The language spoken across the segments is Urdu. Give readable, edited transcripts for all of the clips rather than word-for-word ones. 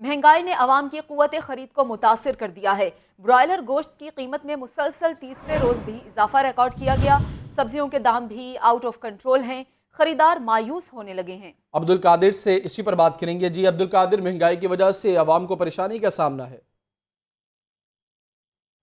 مہنگائی نے عوام کی قوت خرید کو متاثر کر دیا ہے۔ برائلر گوشت کی قیمت میں مسلسل تیسرے روز بھی اضافہ ریکارڈ کیا گیا۔ سبزیوں کے دام بھی آؤٹ آف کنٹرول ہیں، خریدار مایوس ہونے لگے ہیں۔ عبدالقادر سے اسی پر بات کریں گے۔ جی عبدالقادر، مہنگائی کی وجہ سے عوام کو پریشانی کا سامنا ہے؟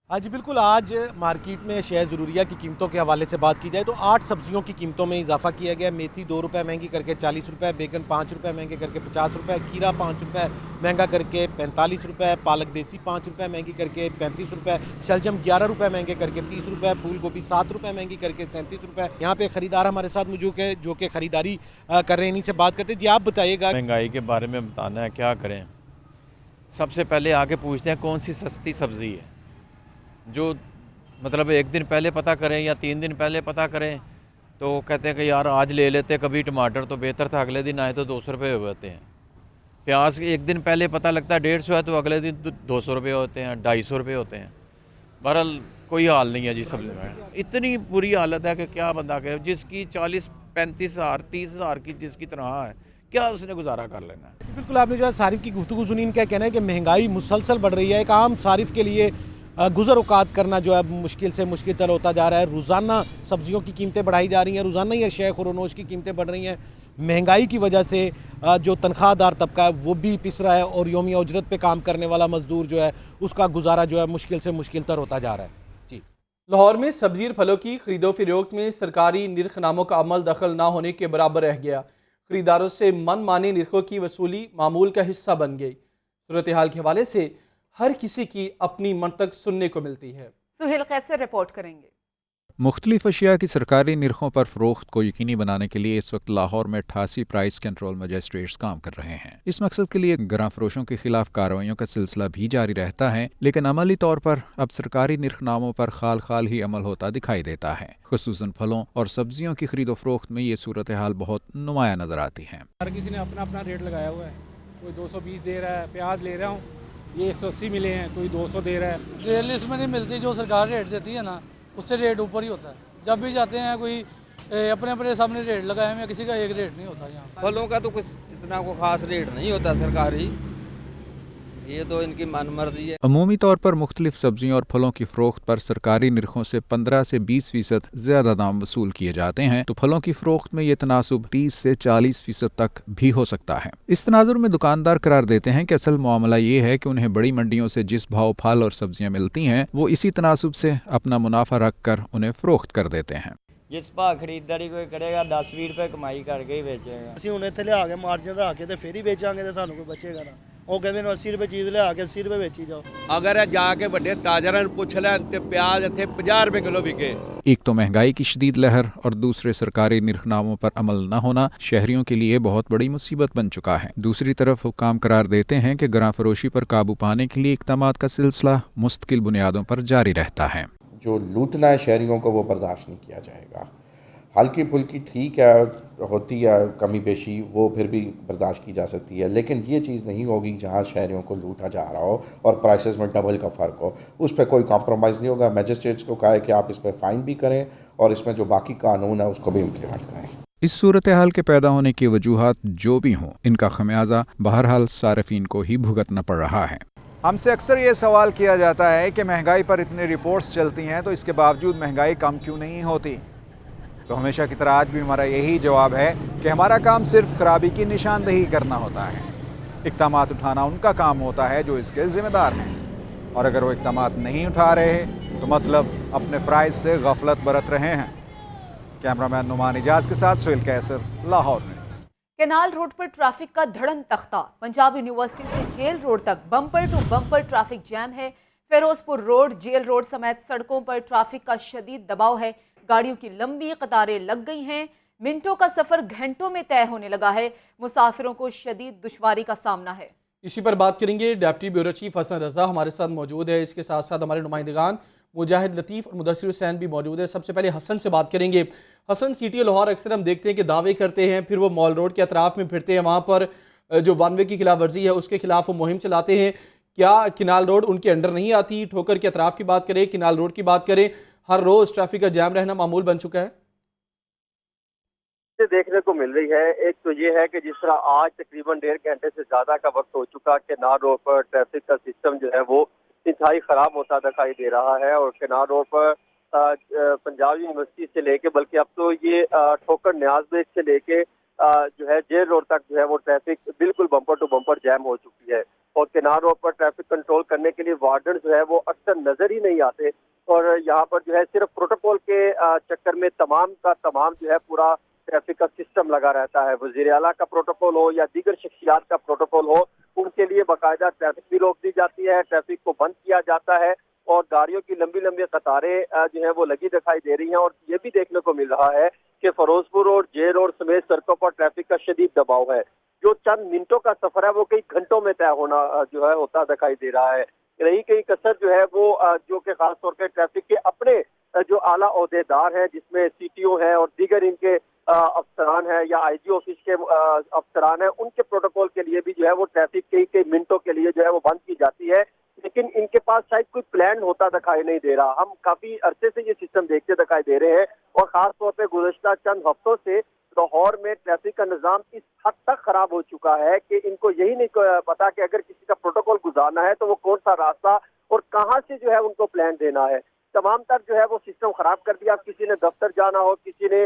ہاں جی بالکل، آج مارکیٹ میں اشیاء ضروریہ کی قیمتوں کے حوالے سے بات کی جائے تو 8 سبزیوں کی قیمتوں میں اضافہ کیا گیا۔ میتھی 2 روپے مہنگی کر کے 40 روپے، بیگن 5 روپے مہنگے کر کے 50 روپے، کھیرا 5 روپے مہنگا کر کے 45 روپے، پالک دیسی 5 روپے مہنگی کر کے 35 روپے، شلجم 11 روپے مہنگے کر کے 30 روپے، پھول گوبھی 7 روپے مہنگی کر کے 37 روپے۔ یہاں پہ خریدار ہمارے ساتھ موجود ہیں جو کہ خریداری کر رہے ہیں، انہیں سے بات کرتے ہیں۔ جی آپ بتائیے گا، مہنگائی کے بارے میں بتانا ہے، کیا کریں؟ سب سے پہلے آگے پوچھتے ہیں کون سی سستی سبزی ہے، جو مطلب 1 دن پہلے پتہ کریں یا 3 دن پہلے پتہ کریں تو کہتے ہیں کہ یار آج لے لیتے، کبھی ٹماٹر تو بہتر تھا، اگلے دن آئے تو 200 روپے ہوتے ہیں۔ پیاز 1 دن پہلے پتہ لگتا ہے 150 ہے تو اگلے دن 200 روپے ہوتے ہیں، 250 روپے ہوتے ہیں۔ بہرحال کوئی حال نہیں ہے جی سبزی میں، اتنی بری حالت ہے کہ کیا بندہ کہ جس کی 40-35 ہزار 30 ہزار کی جس کی تنخواہ ہے، کیا اس نے گزارا کر لینا ہے؟ بالکل آپ نے جو ہے صارف کی گفتگو سنی، ان کا کہنا ہے کہ مہنگائی مسلسل بڑھ رہی ہے۔ ایک عام صارف کے لیے گزر اوقات کرنا جو ہے مشکل سے مشکل تر ہوتا جا رہا ہے۔ روزانہ سبزیوں کی قیمتیں بڑھائی جا رہی ہیں، روزانہ ہی اشیاء خورونوش کی قیمتیں بڑھ رہی ہیں۔ مہنگائی کی وجہ سے جو تنخواہ دار طبقہ ہے وہ بھی پس رہا ہے، اور یومیہ اجرت پہ کام کرنے والا مزدور جو ہے اس کا گزارا جو ہے مشکل سے مشکل تر ہوتا جا رہا ہے۔ جی لاہور میں سبزی اور پھلوں کی خرید و فروخت میں سرکاری نرخ ناموں کا عمل دخل نہ ہونے کے برابر رہ گیا۔ خریداروں سے من مانی نرخوں کی وصولی معمول کا حصہ بن گئی۔ صورتحال کے حوالے سے ہر کسی کی اپنی منطق سننے کو ملتی ہے۔ سہیل قیصر رپورٹ کریں گے۔ مختلف اشیاء کی سرکاری نرخوں پر فروخت کو یقینی بنانے کے لیے اس وقت لاہور میں 88 پرائس کنٹرول مجسٹریٹس کام کر رہے ہیں۔ اس مقصد کے لیے گراں فروشوں کے خلاف کارروائیوں کا سلسلہ بھی جاری رہتا ہے، لیکن عملی طور پر اب سرکاری نرخ ناموں پر خال خال ہی عمل ہوتا دکھائی دیتا ہے۔ خصوصاً پھلوں اور سبزیوں کی خرید و فروخت میں یہ صورتحال بہت نمایاں نظر آتی ہے۔ ہر کسی نے اپنا اپنا ریٹ لگایا ہوا ہے، کوئی 220 دے رہا ہے، پیاز لے رہا ہوں یہ 180 ملے ہیں، کوئی 200 دے رہا ہے۔ ریٹ لسٹ میں نہیں ملتی، جو سرکار ریٹ دیتی ہے نا اس سے ریٹ اوپر ہی ہوتا ہے۔ جب بھی جاتے ہیں کوئی اپنے اپنے سامنے ریٹ لگائے ہوئے، کسی کا ایک ریٹ نہیں ہوتا یہاں۔ پھلوں کا تو کچھ اتنا کوئی خاص ریٹ نہیں ہوتا سرکاری، یہ تو ان کی من مرضی ہے۔ عمومی طور پر مختلف سبزیوں اور پھلوں کی فروخت پر سرکاری نرخوں سے 15 سے 20% زیادہ دام وصول کیے جاتے ہیں، تو پھلوں کی فروخت میں یہ تناسب 30 سے 40% تک بھی ہو سکتا ہے۔ اس تناظر میں دکاندار قرار دیتے ہیں کہ اصل معاملہ یہ ہے کہ انہیں بڑی منڈیوں سے جس بھاؤ پھل اور سبزیاں ملتی ہیں وہ اسی تناسب سے اپنا منافع رکھ کر انہیں فروخت کر دیتے ہیں۔ جس بھا خریداری کوئی کرے گا 10-20 روپے کمائی کر کے ہی بیچے گا۔ ਅਸੀਂ ਹੁਣ ਇੱਥੇ ਲਿਆ ਕੇ ਮਾਰਜਨ ਰੱਖ ਕੇ ਤੇ ਫੇਰ ਹੀ ਵੇਚਾਂਗੇ ਤੇ ਸਾਨੂੰ ਕੋਈ ਬਚੇਗਾ ਨਾ। ਉਹ ਕਹਿੰਦੇ ਨੇ 80 ਰੁਪਏ ਚੀਜ਼ ਲਿਆ ਕੇ 80 ਰੁਪਏ ਵੇਚੀ ਜਾਓ। ਅਗਰ ਜਾ ਕੇ ਵੱਡੇ ਤਾਜਰਾਂ ਨੂੰ ਪੁੱਛ ਲੈ ਤੇ ਪਿਆਜ਼ ਇੱਥੇ 50 ਰੁਪਏ ਕਿਲੋ ਵਿਕੇ۔ ایک تو مہنگائی کی شدید لہر اور دوسرے سرکاری نرخ ناموں پر عمل نہ ہونا شہریوں کے لیے بہت بڑی مصیبت بن چکا ہے۔ دوسری طرف حکام قرار دیتے ہیں کہ گراں فروشی پر قابو پانے کے لیے اقدامات کا سلسلہ مستقل بنیادوں پر جاری رہتا ہے۔ جو لوٹنا ہے شہریوں کو وہ برداشت نہیں کیا جائے گا۔ ہلکی پھلکی ٹھیک ہے، ہوتی ہے کمی بیشی، وہ پھر بھی برداشت کی جا سکتی ہے، لیکن یہ چیز نہیں ہوگی جہاں شہریوں کو لوٹا جا رہا ہو اور پرائسز میں ڈبل کا فرق ہو، اس پہ کوئی کمپرومائز نہیں ہوگا۔ میجسٹریٹس کو کہا ہے کہ آپ اس پہ فائن بھی کریں اور اس میں جو باقی قانون ہے اس کو بھی امپلیمنٹ کریں۔ اس صورتحال کے پیدا ہونے کی وجوہات جو بھی ہوں، ان کا خمیازہ بہرحال صارفین کو ہی بھگتنا پڑ رہا ہے۔ ہم سے اکثر یہ سوال کیا جاتا ہے کہ مہنگائی پر اتنے رپورٹس چلتی ہیں تو اس کے باوجود مہنگائی کم کیوں نہیں ہوتی؟ تو ہمیشہ کی طرح آج بھی ہمارا یہی جواب ہے کہ ہمارا کام صرف خرابی کی نشاندہی کرنا ہوتا ہے۔ اقدامات اٹھانا ان کا کام ہوتا ہے جو اس کے ذمہ دار ہیں، اور اگر وہ اقدامات نہیں اٹھا رہے تو مطلب اپنے فرائض سے غفلت برت رہے ہیں۔ کیمرہ مین نعمان اجاز کے ساتھ Sohail Qaiser, Lahore news. Canal road پر ٹریفک کا دھڑن تختہ، پنجاب یونیورسٹی سے جیل روڈ تک bumper to bumper traffic jam ہے۔ فیروز پور روڈ، جیل روڈ سمیت سڑکوں پر ٹریفک کا شدید دباؤ ہے۔ گاڑیوں کی لمبی قطاریں لگ گئی ہیں، منٹوں کا سفر گھنٹوں میں طے ہونے لگا ہے۔ مسافروں کو شدید دشواری کا سامنا ہے۔ اسی پر بات کریں گے، ڈپٹی بیورو چیف حسن رضا ہمارے ساتھ موجود ہے، اس کے ساتھ ساتھ ہمارے نمائندگان مجاہد لطیف اور مدثر حسین بھی موجود ہیں۔ سب سے پہلے حسن سے بات کریں گے۔ حسن، سی ٹی او لاہور اکثر ہم دیکھتے ہیں کہ دعوے کرتے ہیں، پھر وہ مال روڈ کے اطراف میں پھرتے ہیں، وہاں پر جو ون وے کی خلاف ورزی ہے اس کے خلاف وہ مہم چلاتے ہیں۔ کیا کنال روڈ ان کے انڈر نہیں آتی؟ ٹھوکر کے اطراف کی بات کریں، کنال روڈ کی بات کریں، ہر روز ٹریفک کا جام رہنا معمول بن چکا ہے۔ دیکھنے کو مل رہی ہے. ایک تو یہ ہے کہ جس طرح آج تقریباً 1.5 گھنٹے سے زیادہ کا وقت ہو چکا کنار روڈ پر ٹریفک کا سسٹم جو ہے وہ انتہائی خراب ہوتا دکھائی دے رہا ہے, اور کنار روڈ پر پنجاب یونیورسٹی سے لے کے بلکہ اب تو یہ ٹھوکر نیاز بیگ سے لے کے جو ہے جیل روڈ تک جو ہے وہ ٹریفک بالکل بمپر ٹو بمپر جیم ہو چکی ہے. اور کنار روڈ پر ٹریفک کنٹرول کرنے کے لیے وارڈن جو ہے وہ اکثر نظر ہی نہیں آتے, اور یہاں پر جو ہے صرف پروٹوکول کے چکر میں تمام کا تمام جو ہے پورا ٹریفک کا سسٹم لگا رہتا ہے. وزیر اعلیٰ کا پروٹوکول ہو یا دیگر شخصیات کا پروٹوکول ہو, ان کے لیے باقاعدہ ٹریفک بھی روک دی جاتی ہے, ٹریفک کو بند کیا جاتا ہے, اور گاڑیوں کی لمبی لمبی قطاریں جو ہیں وہ لگی دکھائی دے رہی ہیں. اور یہ بھی دیکھنے کو مل رہا ہے کہ فیروز پور روڈ, جے روڈ سمیت سڑکوں پر ٹریفک کا شدید دباؤ ہے. جو چند منٹوں کا سفر ہے وہ کئی گھنٹوں میں طے ہونا جو ہے ہوتا دکھائی دے رہا ہے. رہی کئی کثر جو ہے وہ جو کہ خاص طور پہ ٹریفک کے اپنے جو اعلیٰ عہدیدار ہیں, جس میں سی ٹی او ہے اور دیگر ان کے افسران ہیں یا آئی جی آفس کے افسران ہیں, ان کے پروٹوکول کے لیے بھی جو ہے وہ ٹریفک کئی منٹوں کے لیے جو ہے وہ بند کی جاتی ہے. لیکن ان کے پاس شاید کوئی پلان ہوتا دکھائی نہیں دے رہا. ہم کافی عرصے سے یہ سسٹم دیکھتے دکھائی دے رہے ہیں, اور خاص طور پہ گزشتہ چند ہفتوں سے لاہور میں ٹریفک کا نظام اس حد تک خراب ہو چکا ہے کہ ان کو یہی نہیں پتا کہ اگر کسی کا پروٹوکول گزارنا ہے تو وہ کون سا راستہ اور کہاں سے جو ہے ان کو پلان دینا ہے. تمام تر جو ہے وہ سسٹم خراب کر دیا. کسی نے دفتر جانا ہو, کسی نے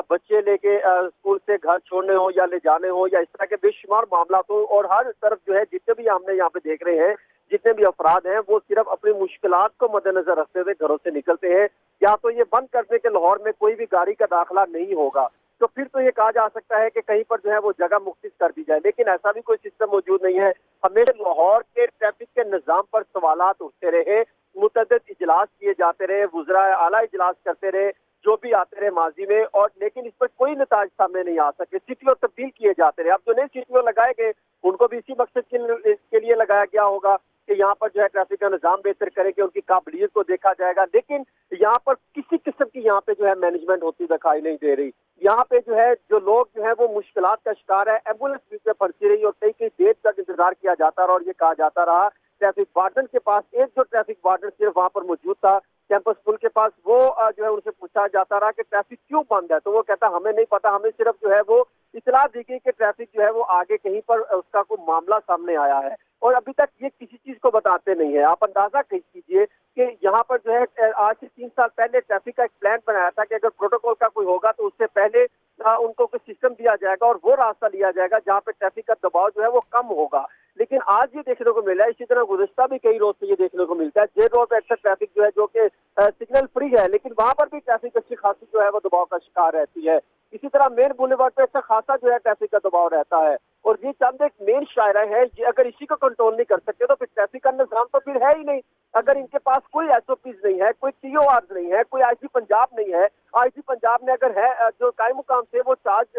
بچے لے کے اسکول سے گھر چھوڑنے ہو یا لے جانے ہو, یا اس طرح کے بے شمار معاملات ہو, اور ہر طرف جو ہے جتنے بھی ہم نے یہاں پہ دیکھ رہے ہیں, جتنے بھی افراد ہیں وہ صرف اپنی مشکلات کو مد نظر رکھتے ہوئے گھروں سے نکلتے ہیں. یا تو یہ بند کرنے کے لاہور میں کوئی بھی گاڑی کا داخلہ نہیں ہوگا, تو پھر تو یہ کہا جا سکتا ہے کہ کہیں پر جو ہے وہ جگہ مختص کر دی جائے. لیکن ایسا بھی کوئی سسٹم موجود نہیں ہے. ہمیشہ لاہور کے ٹریفک کے نظام پر سوالات اٹھتے رہے, متعدد اجلاس کیے جاتے رہے, وزراء اعلیٰ اجلاس کرتے رہے, جو بھی آتے رہے ماضی میں, اور لیکن اس پر کوئی نتائج سامنے نہیں آ سکے. سی ٹی او تبدیل کیے جاتے رہے. اب جو نئے سی ٹی او لگائے گئے ان کو بھی اسی مقصد کے لیے لگایا گیا ہوگا کہ یہاں پر جو ہے ٹریفک کا نظام بہتر کرے, کہ ان کی قابلیت کو دیکھا جائے گا. لیکن یہاں پر کسی قسم کی یہاں پہ جو ہے مینجمنٹ ہوتی دکھائی نہیں دے رہی. یہاں پہ جو ہے جو لوگ جو ہے وہ مشکلات کا شکار ہے. ایمبولینس بھی پہ پھنسی رہی اور کئی دیر تک انتظار کیا جاتا رہا, اور یہ کہا جاتا رہا ٹریفک وارڈن کے پاس, ایک جو ٹریفک وارڈن صرف وہاں پر موجود تھا کیمپس پل کے پاس, وہ جو ہے ان سے پوچھا جاتا رہا کہ ٹریفک کیوں بند ہے, تو وہ کہتا ہمیں نہیں پتا, ہمیں صرف جو ہے وہ اطلاع دی گئی کہ ٹریفک جو ہے وہ آگے کہیں پر اس کا کوئی معاملہ سامنے آیا ہے, اور ابھی تک یہ کسی چیز کو بتاتے نہیں ہے. آپ اندازہ کیجیے کہ یہاں پر جو ہے آج سے 3 سال پہلے ٹریفک کا ایک پلان بنایا تھا کہ اگر پروٹوکول کا کوئی ہوگا تو اس سے پہلے ان کو کوئی سسٹم دیا جائے گا اور وہ راستہ لیا جائے گا جہاں پہ ٹریفک کا دباؤ جو ہے وہ کم ہوگا. لیکن آج یہ دیکھنے کو ملا ہے, اسی طرح گزشتہ بھی کئی روز سے یہ دیکھنے کو ملتا ہے, جے روڈ پہ اکثر ٹریفک جو ہے جو کہ سگنل فری ہے, لیکن وہاں پر بھی ٹریفک اچھی خاصی جو ہے وہ دباؤ کا شکار رہتی ہے. اسی طرح مین بولیوارڈ پہ اچھا خاصا جو ہے ٹریفک کا دباؤ رہتا ہے. اور یہ چند ایک مین شاعرہ ہے, اگر اسی کو کنٹرول نہیں کر سکتے تو پھر ٹریفک کا نظام تو پھر ہے ہی نہیں. اگر ان کے پاس کوئی ایس او پیز نہیں ہے, کوئی ٹی او آرز نہیں ہے, کوئی آئی جی پنجاب نہیں ہے. آئی جی پنجاب نے اگر ہے جو قائم مقام سے وہ چارج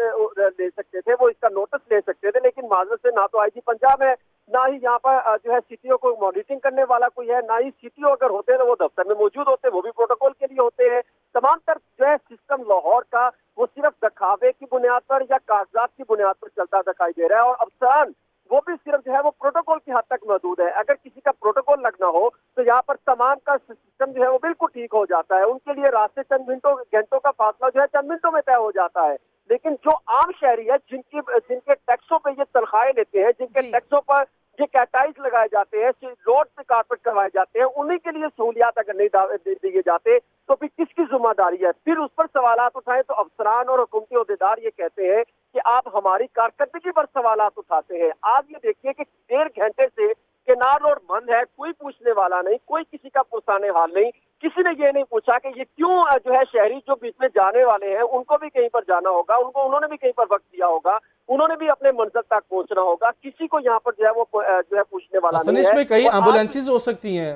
لے سکتے تھے, وہ اس کا نوٹس لے سکتے تھے, لیکن معذرت سے نہ تو آئی جی پنجاب ہے, نہ ہی یہاں پر جو ہے سی ٹی او کو مانیٹرنگ کرنے والا کوئی ہے, نہ ہی سی ٹی او اگر ہوتے ہیں تو وہ دفتر میں موجود ہوتے, وہ بھی پروٹوکول کے لیے ہوتے ہیں. تمام تر جو ہے سسٹم لاہور کا وہ صرف دکھاوے کی بنیاد پر یا کاغذات کی بنیاد پر چلتا دکھائی دے رہا ہے, اور افسران وہ بھی صرف جو ہے وہ پروٹوکول کی حد تک محدود ہے. اگر کسی کا پروٹوکول لگنا ہو تو یہاں پر تمام کا سسٹم جو ہے وہ بالکل ٹھیک ہو جاتا ہے. ان کے لیے راستے چند گھنٹوں کا فاصلہ جو ہے چند منٹوں میں طے ہو جاتا ہے. لیکن جو عام شہری ہے جن کے ٹیکسوں پہ یہ تنخواہیں لیتے ہیں, جن کے ٹیکسوں پر یہ کیٹائز لگائے جاتے ہیں, روڈ پہ کارپیٹ کروائے جاتے ہیں, انہیں کے لیے سہولیات اگر نہیں دیے جاتے تو پھر کس کی ذمہ داری ہے؟ پھر اس پر سوالات اٹھائیں تو افسران اور حکومتی عہدیدار یہ کہتے ہیں کہ آپ ہماری کارکردگی پر سوالات اٹھاتے ہیں. آپ یہ دیکھیے کہ 1.5 گھنٹے سے کنار روڈ بند ہے, کوئی پوچھنے والا نہیں, کوئی کسی کا پرسانے حال نہیں. کسی نے یہ نہیں پوچھا کہ یہ کیوں جو ہے شہری جو بیچ میں جانے والے ہیں ان کو بھی کہیں پر جانا ہوگا, انہوں نے بھی کہیں پر وقت دیا ہوگا, انہوں نے بھی اپنے منزل تک پہنچنا ہوگا. کسی کو یہاں پر جو ہے وہ جو ہے پوچھنے والا نہیں ہے. اس میں کئی ایمبولینسز ہو سکتی ہیں,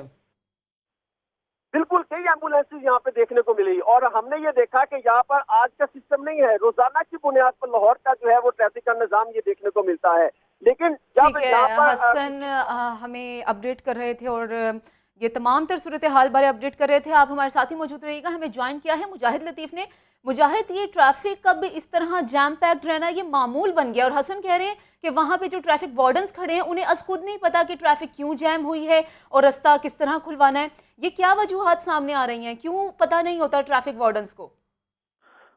بالکل کئی ایمبولینسز یہاں پہ دیکھنے کو ملی, اور ہم نے یہ دیکھا کہ یہاں پر آج کا سسٹم نہیں ہے, روزانہ کی بنیاد پر لاہور کا جو ہے وہ ٹریفک کا نظام یہ دیکھنے کو ملتا ہے. لیکن جب یہاں پر حسن ہمیں اپڈیٹ کر رہے تھے اور یہ تمام تر صورتحال بارے اپڈیٹ کر رہے تھے. آپ ہمارے ساتھ ہی موجود رہیے گا. ہمیں جوائن کیا ہے مجاہد لطیف نے. مجاہد, یہ ٹریفک کب اس طرح جام پیکڈ رہنا یہ معمول بن گیا, اور حسن کہہ رہے ہیں کہ وہاں پہ جو ٹریفک وارڈنز کھڑے ہیں انہیں از خود نہیں پتا کہ ٹریفک کیوں جام ہوئی ہے اور رستہ کس طرح کھلوانا ہے. یہ کیا وجوہات سامنے آ رہی ہیں, کیوں پتہ نہیں ہوتا ٹریفک وارڈنز کو؟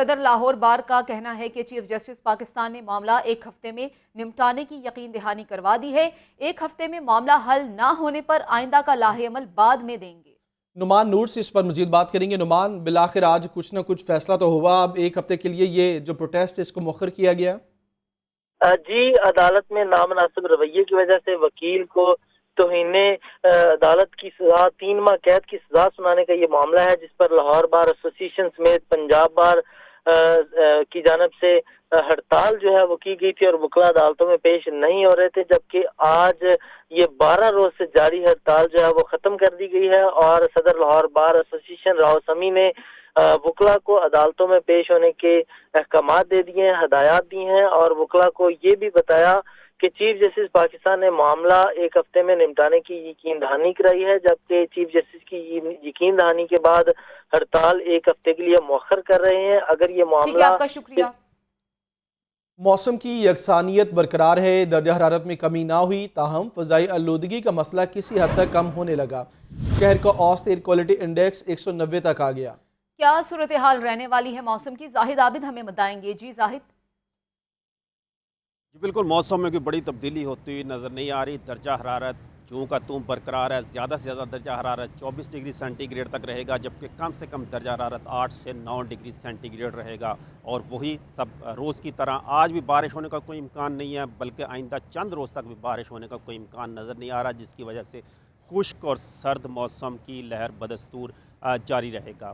صدر لاہور بار کا کہنا ہے کہ چیف جسٹس پاکستان نے معاملہ ایک ہفتے میں نمٹانے کی یقین دہانی کروا دی ہے. ایک ہفتے میں معاملہ حل نہ ہونے پر آئندہ کا لاہے عمل بعد میں دیں گے. نعمان نور سے اس پر مزید بات کریں گے. نعمان، بالآخر آج کچھ نہ کچھ فیصلہ تو ہوا. اب ایک ہفتے کے لیے یہ جو پروٹیسٹ ہے اس کو مؤخر کیا گیا. جی، عدالت میں نامناسب رویے کی وجہ سے وکیل کو توہین عدالت کی سزا 3 ماہ قید کی سزا سنانے کا یہ معاملہ ہے، جس پر لاہور بار ایسوسی ایشن سمیت پنجاب بار کی جانب سے ہڑتال جو ہے وہ کی گئی تھی اور وکلا عدالتوں میں پیش نہیں ہو رہے تھے، جبکہ آج یہ 12 روز سے جاری ہڑتال جو ہے وہ ختم کر دی گئی ہے. اور صدر لاہور بار ایسوسی ایشن راؤ سمی نے وکلا کو عدالتوں میں پیش ہونے کے احکامات دے دیے ہیں، ہدایات دی ہیں، اور وکلا کو یہ بھی بتایا کہ چیف جسٹس پاکستان نے معاملہ ایک ہفتے میں نمٹانے کی یقین دہانی کرائی ہے، جبکہ چیف جسٹس کی یقین دہانی کے بعد ہڑتال ایک ہفتے کے لیے مؤخر کر رہے ہیں. اگر یہ معاملہ آپ کا شکریہ. موسم کی یکسانیت برقرار ہے، درجہ حرارت میں کمی نہ ہوئی، تاہم فضائی آلودگی کا مسئلہ کسی حد تک کم ہونے لگا. شہر کا اوسط ایئر کوالٹی انڈیکس 190 تک آ گیا. کیا صورتحال رہنے والی ہے موسم کی؟ زاہد عابد ہمیں بتائیں گے. جی زاہد. جی بالکل، موسم میں کوئی بڑی تبدیلی ہوتی ہوئی نظر نہیں آ رہی. درجہ حرارت جوں کا توں برقرار ہے. زیادہ سے زیادہ درجہ حرارت 24 ڈگری سینٹی گریڈ تک رہے گا، جبکہ کم سے کم درجہ حرارت 8 سے 9 ڈگری سینٹی گریڈ رہے گا. اور وہی سب روز کی طرح آج بھی بارش ہونے کا کوئی امکان نہیں ہے، بلکہ آئندہ چند روز تک بھی بارش ہونے کا کوئی امکان نظر نہیں آ رہا، جس کی وجہ سے خشک اور سرد موسم کی لہر بدستور جاری رہے گا.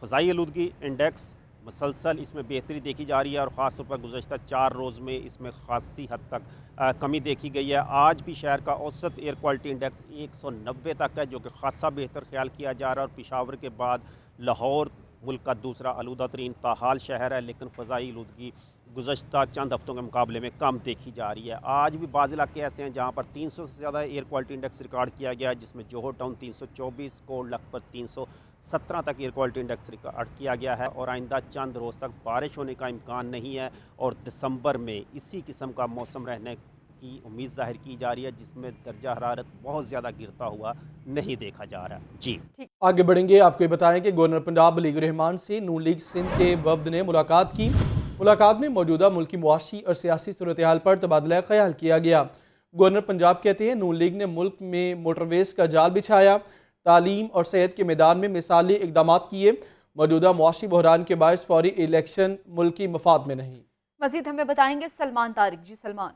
فضائی آلودگی انڈیکس مسلسل اس میں بہتری دیکھی جا رہی ہے، اور خاص طور پر گزشتہ 4 روز میں اس میں خاصی حد تک کمی دیکھی گئی ہے. آج بھی شہر کا اوسط ایئر کوالٹی انڈیکس 190 تک ہے، جو کہ خاصا بہتر خیال کیا جا رہا ہے. اور پشاور کے بعد لاہور ملک کا دوسرا آلودہ ترین تاحال شہر ہے، لیکن فضائی آلودگی گزشتہ چند ہفتوں کے مقابلے میں کم دیکھی جا رہی ہے. آج بھی بعض علاقے ایسے ہیں جہاں پر 300 سے زیادہ ایئر کوالٹی انڈیکس ریکارڈ کیا گیا ہے، جس میں جوہر ٹاؤن 324، کوٹ لکھپت 317 تک ایئر کوالٹی انڈیکس ریکارڈ کیا گیا ہے. اور آئندہ چند روز تک بارش ہونے کا امکان نہیں ہے، اور دسمبر میں اسی قسم کا موسم رہنے کی امید ظاہر کی جا رہی ہے، جس میں درجہ حرارت بہت زیادہ گرتا ہوا نہیں دیکھا جا رہا. جی آگے بڑھیں گے. آپ کو یہ بتائیں کہ گورنر پنجاب ولیگ الرحمان سے نون لیگ سندھ کے وفد نے ملاقات کی. ملاقات میں موجودہ ملکی معاشی اور سیاسی صورتحال پر تبادلہ خیال کیا گیا. گورنر پنجاب کہتے ہیں نون لیگ نے ملک میں موٹر ویز کا جال بچھایا، تعلیم اور صحت کے میدان میں مثالی اقدامات کیے. موجودہ معاشی بحران کے باعث فوری الیکشن ملکی مفاد میں نہیں. مزید ہمیں بتائیں گے سلمان طارق. جی سلمان.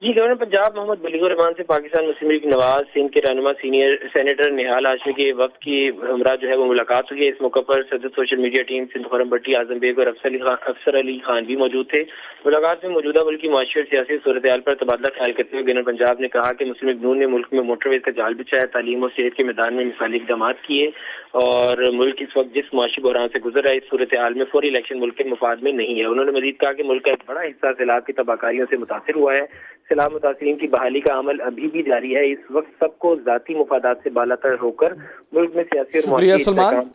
جی، گورنر پنجاب محمد ولیگ الرحمان سے پاکستان مسلم لیگ نواز سندھ کے رہنما سینئر سینیٹر نہال ہاشمی کے وفد کی ہمراہ جو ہے وہ ملاقات ہوئی. اس موقع پر صدر سوشل میڈیا ٹیم سندھ خرم بٹی، اعظم بیگ اور افسر علی خان بھی موجود تھے. ملاقات میں موجودہ ملکی معاشی اور سیاسی صورتحال پر تبادلہ خیال کرتے ہوئے گورنر پنجاب نے کہا کہ مسلم لیگ نون نے ملک میں موٹر ویز کا جال بچھایا، تعلیم اور صحت کے میدان میں مثالی اقدامات کیے، اور ملک اس وقت جس معاشی بحران سے گزر رہا ہے اس صورتحال میں فوری الیکشن ملک کے مفاد میں نہیں ہے. انہوں نے مزید کہا کہ ملک کا ایک بڑا حصہ سیلاب کی تباہ کاریوں سے متاثر ہوا ہے. سیلاب متاثرین کی بحالی کا عمل ابھی بھی جاری ہے. اس وقت سب کو ذاتی مفادات سے بالاتر ہو کر ملک میں سیاسی اور معاشی استحکام.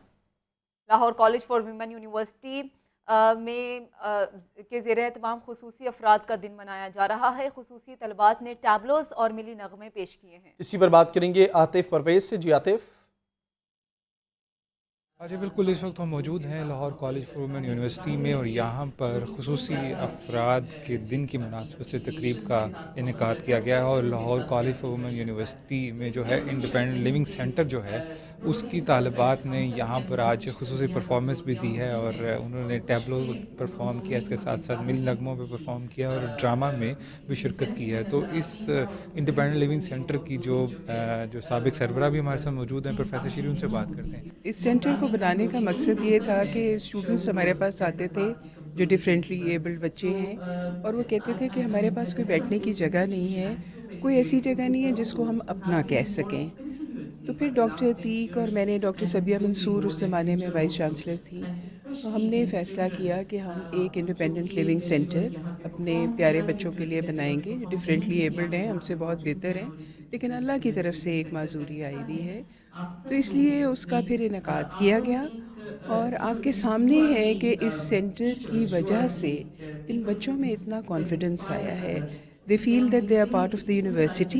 Lahore college for women university میں کے زیر اہتمام خصوصی افراد کا دن منایا جا رہا ہے. خصوصی طلبات نے ٹیبلوز اور ملی نغمے پیش کیے ہیں. اسی پر بات کریں گے عاطف پرویز سے. جی عاطف. جی بالکل، اس وقت ہم موجود ہیں Lahore college for women university میں، اور یہاں پر خصوصی افراد کے دن کی مناسبت سے تقریب کا انعقاد کیا گیا ہے. اور Lahore college for women university میں جو ہے انڈیپینڈنٹ لیونگ سینٹر جو ہے اس کی طالبات نے یہاں پر آج خصوصی پرفارمنس بھی دی ہے، اور انہوں نے ٹیبلو پرفارم کیا، اس کے ساتھ ساتھ مل نغموں پہ پرفارم کیا اور ڈرامہ میں بھی شرکت کی ہے. تو اس انڈیپینڈنٹ لیونگ سینٹر کی جو سابق سربراہ بھی ہمارے ساتھ موجود ہیں پروفیسر شیری، ان سے بات کرتے ہیں. اس سینٹر کو بنانے کا مقصد یہ تھا کہ اسٹوڈنٹس ہمارے پاس آتے تھے جو ڈیفرینٹلی ایبلڈ بچے ہیں، اور وہ کہتے تھے کہ ہمارے پاس کوئی بیٹھنے کی جگہ نہیں ہے، کوئی ایسی جگہ نہیں ہے جس کو ہم اپنا کہہ سکیں. تو پھر ڈاکٹر عتیق اور میں نے، ڈاکٹر سبیہ منصور اس زمانے میں وائس چانسلر تھی، تو ہم نے فیصلہ کیا کہ ہم ایک انڈیپینڈنٹ لیونگ سینٹر اپنے پیارے بچوں کے لیے بنائیں گے جو ڈیفرینٹلی ایبلڈ ہیں، ہم سے بہت بہتر ہیں، لیکن اللہ کی طرف سے ایک معذوری آئی ہوئی ہے. تو اس لیے اس کا پھر انعقاد کیا گیا، اور آپ کے سامنے ہے کہ اس سینٹر کی وجہ سے ان بچوں میں اتنا کانفیڈنس آیا ہے. they feel that they are part of the university.